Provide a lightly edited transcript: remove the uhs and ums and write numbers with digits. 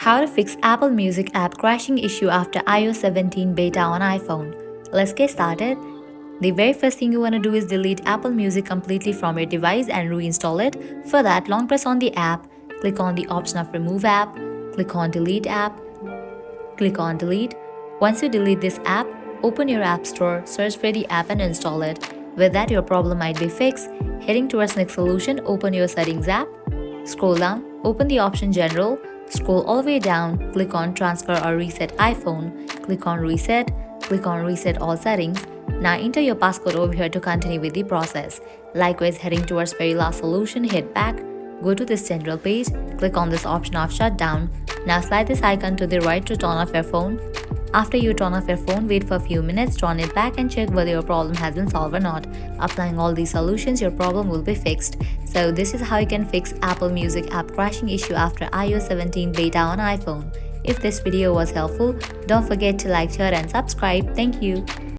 How to fix Apple Music app crashing issue after iOS 17 beta on iPhone. Let's get started. The very first thing you want to do is delete Apple Music completely from your device and reinstall it. For that, long press on the app, click on the option of Remove App, click on Delete App, click on Delete. Once you delete this app, open your App Store, search for the app and install it. With that, your problem might be fixed. Heading towards next solution, open your Settings app, scroll down, open the option General, scroll all the way down, click on Transfer or Reset iPhone, click on Reset All Settings. Now enter your passcode over here to continue with the process. Likewise, heading towards very last solution, hit back, go to this general page, click on this option of shutdown. Now slide this icon to the right to turn off your phone. After you turn off your phone, wait for a few minutes, turn it back and check whether your problem has been solved or not. Applying all these solutions, your problem will be fixed. So this is how you can fix Apple Music app crashing issue after iOS 17 beta on iPhone. If this video was helpful, don't forget to like, share and subscribe. Thank you.